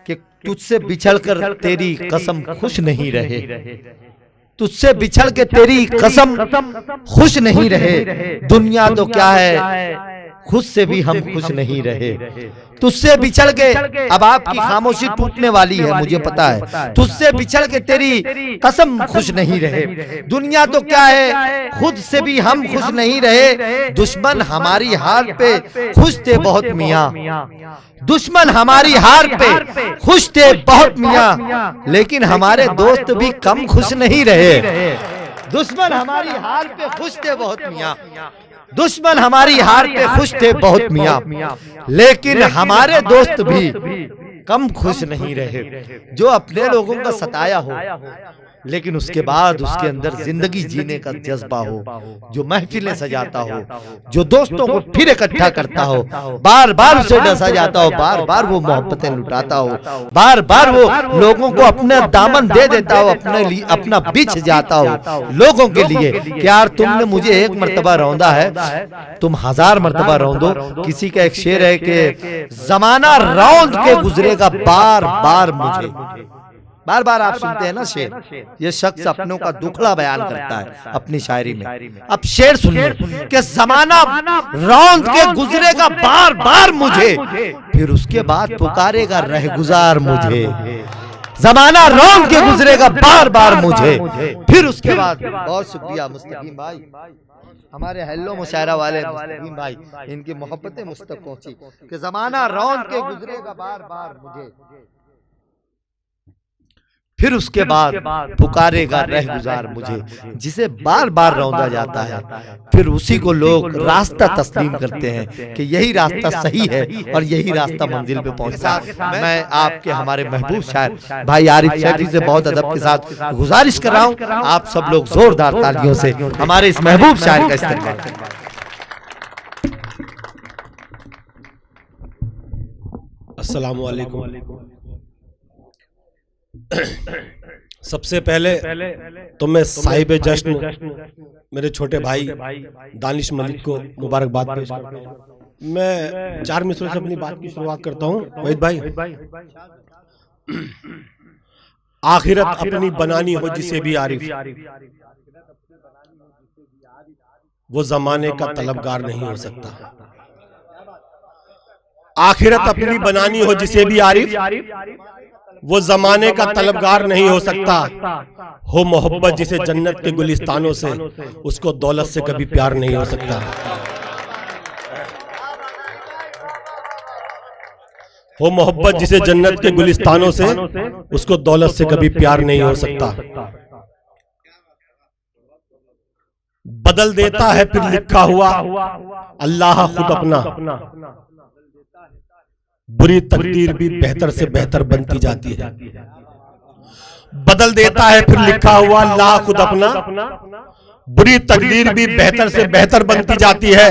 कि तुझसे बिछड़कर तेरी कसम खुश नहीं रहे, तुझसे बिछड़ के तेरी कसम खुश नहीं रहे। दुनिया तो क्या है, खुद से भी हम खुश नहीं रहे। तुझसे बिछड़ के, अब आपकी खामोशी टूटने वाली है मुझे पता है, तुझसे बिछड़ के तेरी कसम खुश नहीं रहे। दुनिया तो क्या है, खुद से भी हम खुश नहीं रहे। दुश्मन हमारी हार पे खुश थे बहुत मियाँ, दुश्मन हमारी हार पे खुश थे बहुत मियाँ, लेकिन हमारे दोस्त भी कम खुश नहीं रहे। दुश्मन हमारी हार पे खुश थे बहुत मियाँ, दुश्मन हमारी हार पे खुश थे बहुत मियाँ, लेकिन हमारे दोस्त भी कम खुश नहीं रहे। जो अपने लोगों का सताया हो, लेकिन उसके बाद उसके अंदर जिंदगी जीने का जज्बा हो, जो महफिलें सजाता हो, जो दोस्तों को फिर इकट्ठा करता हो, बार बार उसे डसा जाता हो, बार बार वो मोहब्बतें लुटाता हो, बार बार वो लोगों को अपना दामन दे देता हो, अपने लिए अपना बिछ जाता हो लोगों के लिए। कि यार तुमने मुझे एक मर्तबा रौंदा है, तुम 1000 मर्तबा रौंदो। किसी का एक शेर है कि जमाना रौंद के गुजरेगा बार बार मुझे। बार बार आप सुनते हैं ना शेर, ये शख्स अपनों का दुखड़ा बयान करता है अपनी शायरी में। अब शेर सुनिए कि जमाना रौंद के गुजरेगा बार बार मुझे, फिर उसके बाद पुकारेगा रहगुजार मुझे। जमाना रौंद के गुजरेगा बार बार मुझे, फिर उसके बाद। बहुत शुक्रिया मुस्तकीम भाई, हमारे हेलो मुशायरा वाले मुस्तकीम भाई, इनकी मोहब्बतें मुझ तक पहुंची कि जमाना रौंद के गुजरेगा बार बार मुझे, फिर उसके बाद पुकारेगा रहगुजार मुझे। जिसे बार बार रौंदा जाता है, फिर उसी को लोग रास्ता तस्लीम करते हैं कि यही रास्ता सही है और यही रास्ता मंजिल पे पहुंचता है। मैं आपके हमारे महबूब शायर भाई आरिफ शैफी से बहुत अदब के साथ गुजारिश कर रहा हूं, आप सब लोग जोरदार तालियों से हमारे इस महबूब शायर का इस्तेमाल करें। अस्सलाम वालेकुम। सबसे पहले तो मैं साहिब जश्न मेरे छोटे भाई दानिश मलिक को मुबारकबाद पेश करता हूँ। मैं 4 मिसरों से अपनी बात की शुरुआत करता हूँ। वहीद भाई, आखिरत अपनी बनानी हो जिसे भी आरिफ, वो जमाने का तलबगार नहीं हो सकता। आखिरत अपनी बनानी हो जिसे भी आरिफ, वो जमाने का तलबगार नहीं हो सकता। हो मोहब्बत जिसे जन्नत के गुलिस्तानों से, उसको दौलत से कभी प्यार नहीं हो सकता। हो मोहब्बत जिसे जन्नत के गुलिस्तानों से, उसको दौलत से कभी प्यार नहीं हो सकता। बदल देता है फिर लिखा हुआ अल्लाह खुद अपना, बुरी तकदीर भी बेहतर से बेहतर बनती जाती है। बदल देता है फिर लिखा हुआ अल्लाह खुद अपना, बुरी तकदीर भी बेहतर से बेहतर बनती जाती है।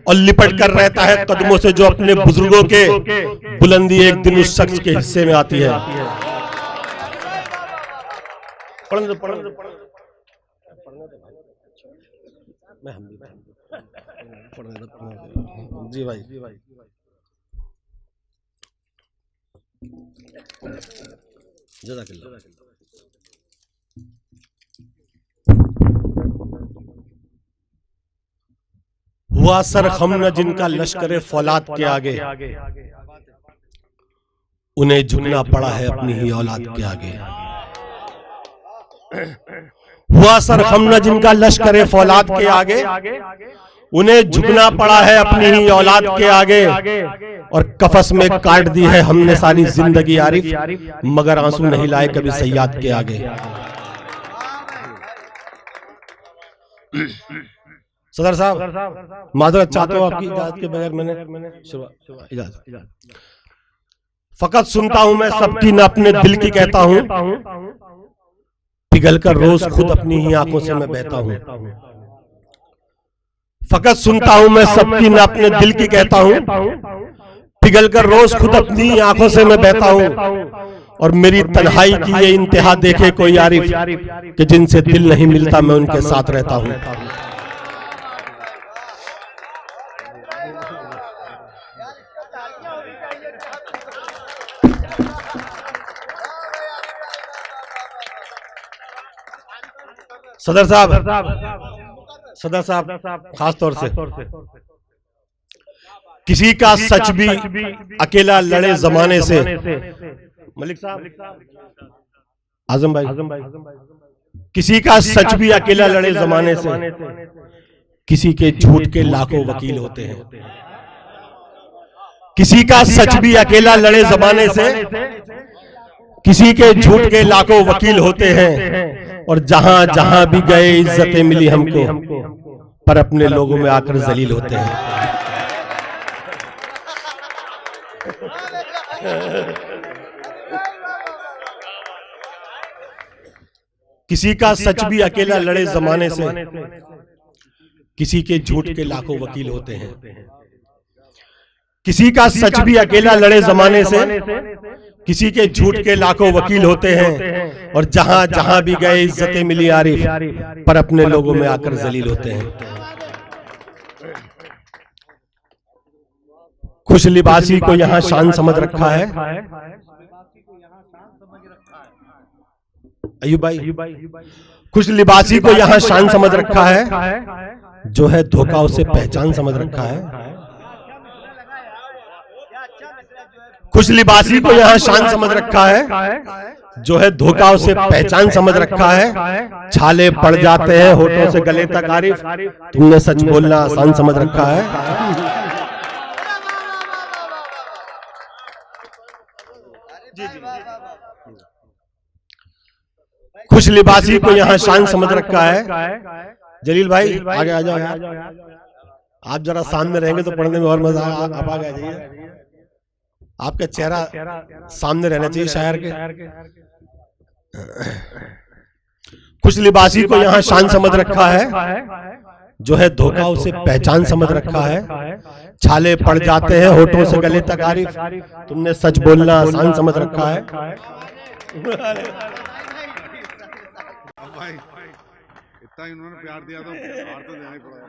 और लिपट कर रहता है कदमों से जो अपने बुजुर्गों के, बुलंदी एक दिन उस शख्स के हिस्से में आती है। जी भाई, जज़ाकल्लाह। हुआ सर खम न जिनका लश्कर फौलाद के आगे, उन्हें झुकना पड़ा है अपनी ही औलाद के आगे। हुआ सर खम न जिनका लश्कर फौलाद के आगे, उन्हें झुकना पड़ा है अपनी ही औलाद के आगे। और कफस में काट दी है हमने सारी जिंदगी आरिफ, मगर आंसू नहीं लाए कभी सैयाद के आगे। सदर साहब माजरत चाहता हूं आपकी इजाजत के बगैर, मैंने इजाजत। फकत सुनता हूं मैं सबकी न अपने दिल की कहता हूं, पिघलकर रोज खुद अपनी ही आंखों से मैं बहता हूं। फकत सुनता हूं मैं सबकी न अपने दिल की कहता हूं, पिघलकर रोज खुद अपनी आंखों से मैं बहता हूं। और मेरी तन्हाई की ये इंतहा देखे कोई आरिफ, कि जिनसे दिल नहीं मिलता मैं उनके साथ रहता हूं। सदर साहब खास तौर से किसी का सच भी अकेला लड़े जमाने से, मलिक साहब, आजम भाई, किसी का सच भी अकेला लड़े जमाने से, किसी के झूठ के लाखों वकील होते हैं। किसी का सच भी अकेला लड़े जमाने से, किसी के झूठ के लाखों वकील होते हैं। और जहां जहां भी गए इज्जतें मिली हमको, पर अपने लोगों में आकर जलील होते हैं। किसी का सच भी अकेला लड़े जमाने से, किसी के झूठ के लाखों वकील होते हैं। किसी का सच भी अकेला लड़े जमाने से, किसी के झूठ के लाखों वकील होते हैं। और जहां जहां भी गए इज्जतें मिली आरिफ, पर अपने लोगों में आकर जलील होते हैं। खुश लिबासी को यहां शान समझ रखा है। अयूब भाई, खुश लिबासी को यहां शान समझ रखा है। जो है धोखा उसे पहचान समझ रखा है। खुश लिबासी को यहां शान समझ रखा है। जो है धोखा उसे पहचान समझ रखा है। छाले पड़ जाते हैं होठों से गले तक आरिफ, तुमने सच बोलना आसान समझ रखा है। खुश लिबासी को यहां शान समझ रखा है। जलील भाई आगे आ जाओ यार, आप जरा सामने रहेंगे तो पढ़ने में और मजा। आप आगे आ जाइए, आपका चेहरा सामने रहना चाहिए शायर के। खुश लिबासी को यहां शान समझ रखा है। जो है धोखा उसे पहचान समझ रखा है। छाले पड़ जाते हैं होठों से गले तक आरिफ, तुमने सच बोलना आसान समझ रखा है। भाई इतना इन्होंने प्यार दिया तो हार तो देना ही पड़ेगा।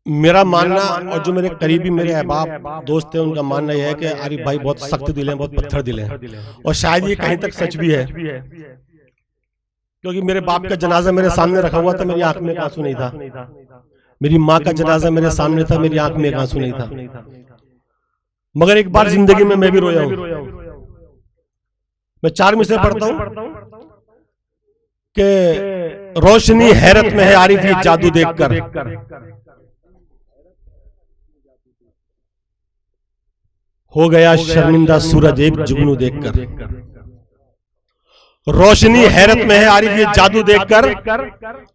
मेरा मानना, और जो मेरे करीबी मेरे अहबाब दोस्त हैं, उनका मानना यह है कि आरिफ भाई बहुत सख्त दिल हैं, बहुत पत्थर दिल हैं। और शायद ये कहीं तक सच भी है, क्योंकि मेरे बाप का जनाजा मेरे सामने रखा हुआ था, मेरी आंख में एक आंसू नहीं था। मेरी माँ का जनाजा मेरे सामने था, मेरी आंख में एक आंसू नहीं था। मगर एक बार जिंदगी में मैं भी रोया हूं। मैं 4 मिसरे पढ़ता हूं कि रोशनी हैरत में है आरिफ ये जादू देखकर। हो गया शर्मिंदा सूरज एक जुगनू देखकर। रोशनी हैरत में है आरिफ ये जादू देखकर।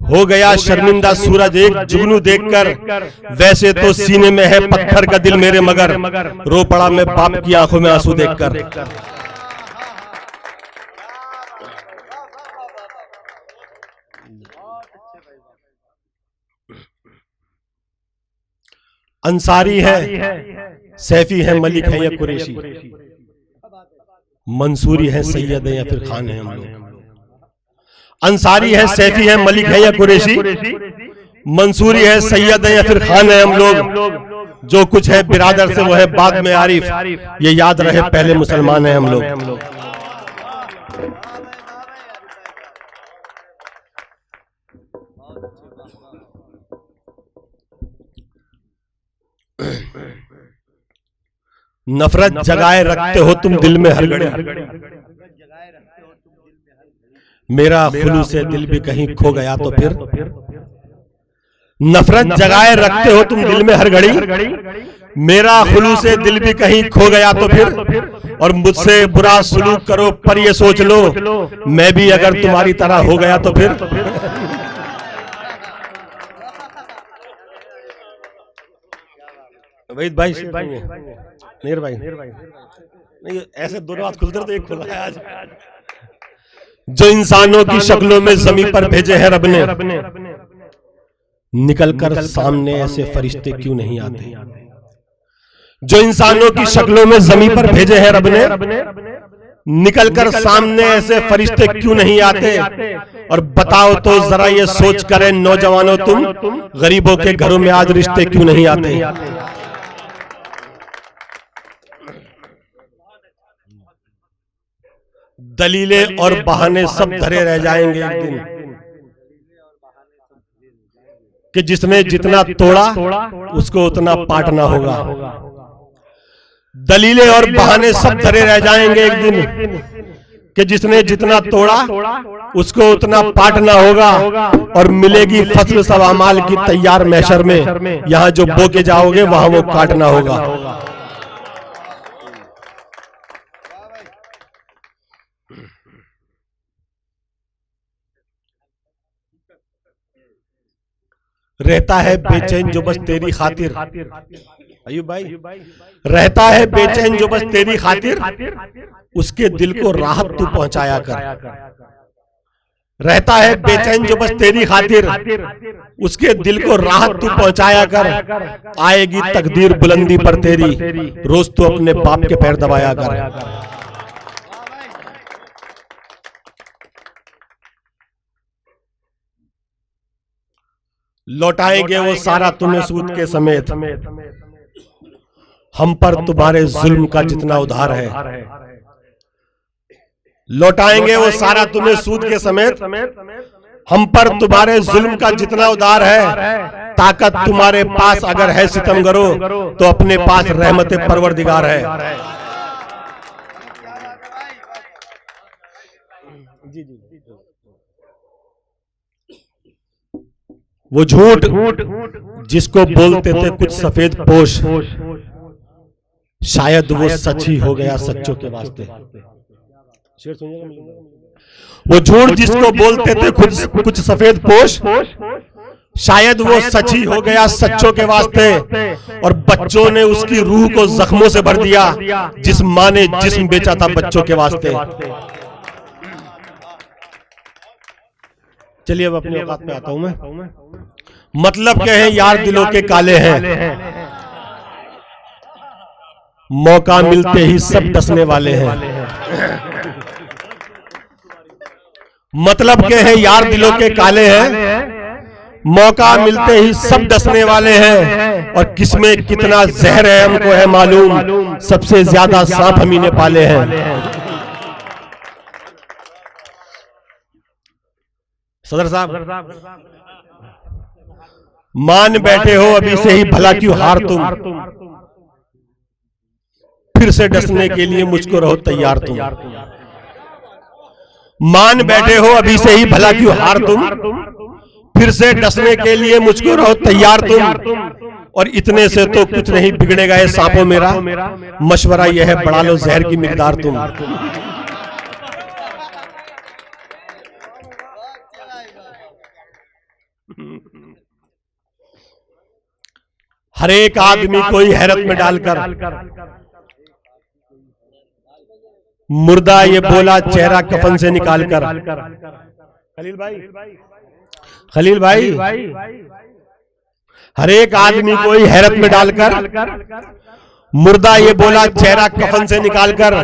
हो गया शर्मिंदा सूरज एक जुगनू देखकर। वैसे तो सीने में है पत्थर का दिल मेरे, मगर रो पड़ा मैं बाप की आंखों में आंसू देखकर। अंसारी है, सैफी है, मलिक है या कुरैशी, मंसूरी है, सैयद है या फिर खान है हम लोग। अंसारी है, सैफी है, मलिक है या कुरैशी, मंसूरी है, सैयद है या फिर खान है हम लोग। जो कुछ है बिरादर से वो है बाद में आरिफ, ये याद रहे पहले मुसलमान है हम लोग। नफरत जगाए रखते हो तुम दिल में हर घड़ी, मेरा खुलूस से दिल भी कहीं खो गया तो फिर। नफरत जगाए रखते हो तुम दिल में हर घड़ी, मेरा खुलूस से दिल भी कहीं खो गया तो फिर। और मुझसे बुरा सुलूक करो पर ये सोच लो, मैं भी अगर तुम्हारी तरह हो गया तो फिर। वहीद भाई, नीर भाई, नहीं ऐसे दोनों हाथ खुलते तो एक खुला है आज। जो इंसानों की शक्लों में जमीन पर भेजे हैं रब ने, निकलकर सामने ऐसे फरिश्ते क्यों नहीं आते। जो इंसानों की शक्लों में जमीन पर भेजे हैं रब ने, निकलकर सामने ऐसे फरिश्ते क्यों नहीं आते। और बताओ तो जरा ये सोच करें नौजवानों तुम, गरीबों के घरों में आज रिश्ते क्यों नहीं आते। दलीलें और बहाने सब धरे रह जाएंगे एक दिन, कि जिसने जितना तोड़ा उसको उतना पाटना होगा। दलीलें और बहाने सब धरे रह जाएंगे एक दिन, कि जिसने जितना तोड़ा उसको उतना पाटना होगा, और मिलेगी फसल सब अमाल की तैयार महशर में। यहां जो बो के जाओगे वहां वो काटना होगा। रहता है बेचैन जो बस तेरी खातिर, अयूब भाई, रहता है बेचैन जो बस तेरी खातिर, उसके दिल को राहत तू पहुंचाया कर। रहता है बेचैन जो बस तेरी खातिर, उसके दिल को राहत तू पहुंचाया कर। आएगी तकदीर बुलंदी पर तेरी, रोज तू अपने बाप के पैर दबाया कर। लौटाएंगे वो सारा तुम्हें सूद के समेत, हम पर तुम्हारे जुल्म का जितना उधार है। लौटाएंगे वो सारा तुम्हें सूद के समेत, हम पर तुम्हारे जुल्म का जितना उधार है। ताकत तुम्हारे पास अगर है सितमगरो, तो अपने पास रहमत परवरदिगार है। वो झूठ जिसको बोलते थे कुछ सफेद पोश, शायद वो सच ही हो गया सच्चों के वास्ते। वो झूठ जिसको बोलते थे कुछ सफेद पोश, शायद वो सच ही हो गया सच्चों के वास्ते। और बच्चों ने उसकी रूह को जख्मों से भर दिया, जिस मां ने जिस्म बेचा था बच्चों के वास्ते। चलिए अब अपने औकात पे आता हूं मैं। मतलब क्या है यार, दिलों के काले हैं, मौका मिलते ही सब डसने वाले हैं। मतलब क्या है यार, दिलों के काले हैं, मौका मिलते ही सब डसने वाले हैं। और किसमें कितना जहर है हमको है मालूम, सबसे ज्यादा सांप हम ही ने पाले हैं। सदर साहब, मान बैठे हो अभी से ही भला क्यों हार तुम, फिर से डसने के लिए मुझको रहो तैयार तुम। मान बैठे हो अभी से ही भला क्यों हार तुम, फिर से डसने के लिए मुझको रहो तैयार तुम। और इतने से तो कुछ नहीं बिगड़ेगा ये सांपों मेरा, मशवरा यह है बढ़ा लो जहर की मिकदार तुम। हर एक आदमी को ही हैरत में डालकर मुर्दा ये बोला चेहरा कफन से निकालकर। खलील भाई, हर एक आदमी को ही हैरत में डालकर मुर्दा ये बोला चेहरा कफन से निकालकर।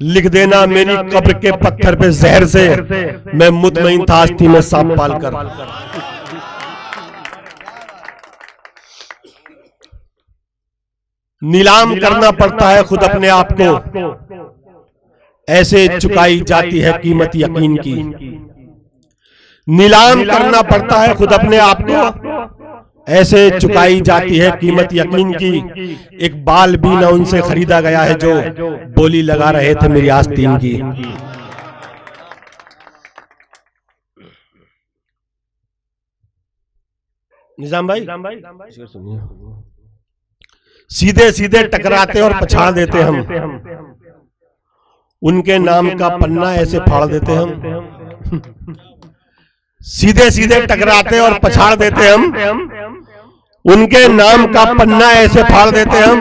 लिख देना मेरी कब्र के पत्थर पे जहर से, मैं मुतमईन था आस्ती में सांप पालकर। नीलाम करना पड़ता है खुद अपने आप को, ऐसे चुकाई जाती है कीमत यकीन की। नीलाम करना पड़ता है खुद अपने आप को, ऐसे चुकाई जाती है कीमत यकीन की। एक बाल भी न उनसे खरीदा गया है जो बोली लगा रहे थे मेरी आस्तीन की। निजाम भाई, सीधे सीधे टकराते और पछाड़ देते हम, उनके नाम का पन्ना ऐसे फाड़ देते हम। सीधे सीधे टकराते और पछाड़ देते हम, उनके नाम का पन्ना ऐसे फाड़ देते हम।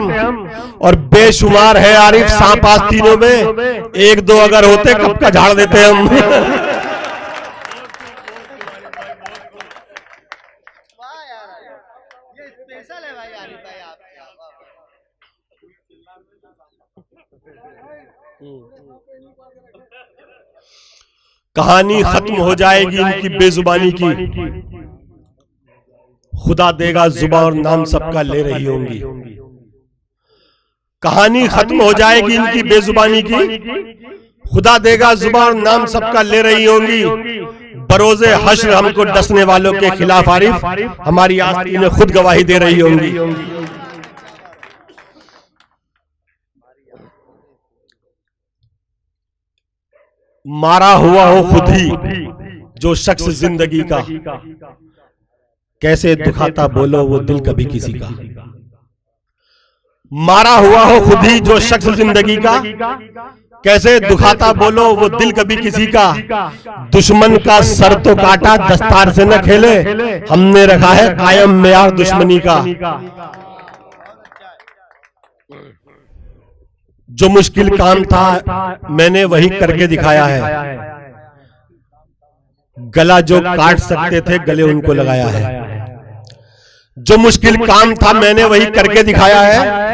और बेशुमार है आरिफ सांप आस्तीनों में, एक दो अगर होते कब का झाड़ देते हम। कहानी खत्म हो जाएगी इनकी बेजुबानी की, खुदा देगा जुबान और नाम सबका ले रही होंगी। कहानी खत्म हो जाएगी इनकी बेजुबानी की, खुदा देगा जुबान नाम सबका ले रही होंगी, बरोजे हश्र हमको डसने वालों के खिलाफ आरिफ हमारी आस्तीनें खुद गवाही दे रही होंगी। मारा हुआ हो खुद ही जो शख्स जिंदगी का, कैसे दुखाता बोलो वो दिल कभी किसी का। मारा हुआ हो खुद ही जो शख्स जिंदगी का, कैसे दुखाता बोलो वो दिल कभी किसी का। दुश्मन का सर तो काटा दस्तार से न खेले, हमने रखा है कायम मेयार दुश्मनी का। जो मुश्किल काम था मैंने वही करके दिखाया है, गला जो काट सकते थे गले उनको लगाया है। जो मुश्किल काम था मैंने वही करके दिखाया है,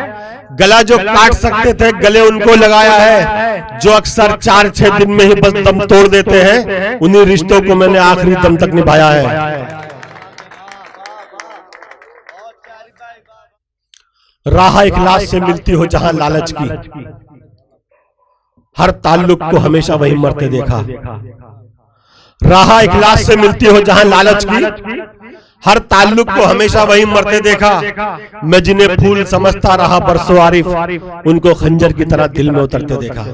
गला जो काट सकते थे गले उनको लगाया है। जो अक्सर 4-6 दिन में ही बस दम तोड़ देते हैं, उन्हीं रिश्तों को मैंने आखिरी दम तक निभाया है। राह इखलास से मिलती हो जहां लालच की, हर ताल्लुक को हमेशा वही मरते देखा। राह इखलास से मिलती हो जहां लालच की, हर ताल्लुक को हमेशा वही मरते देखा। मैं जिन्हें फूल समझता रहा बरसों आरिफ, उनको खंजर की तरह दिल में उतरते देखा।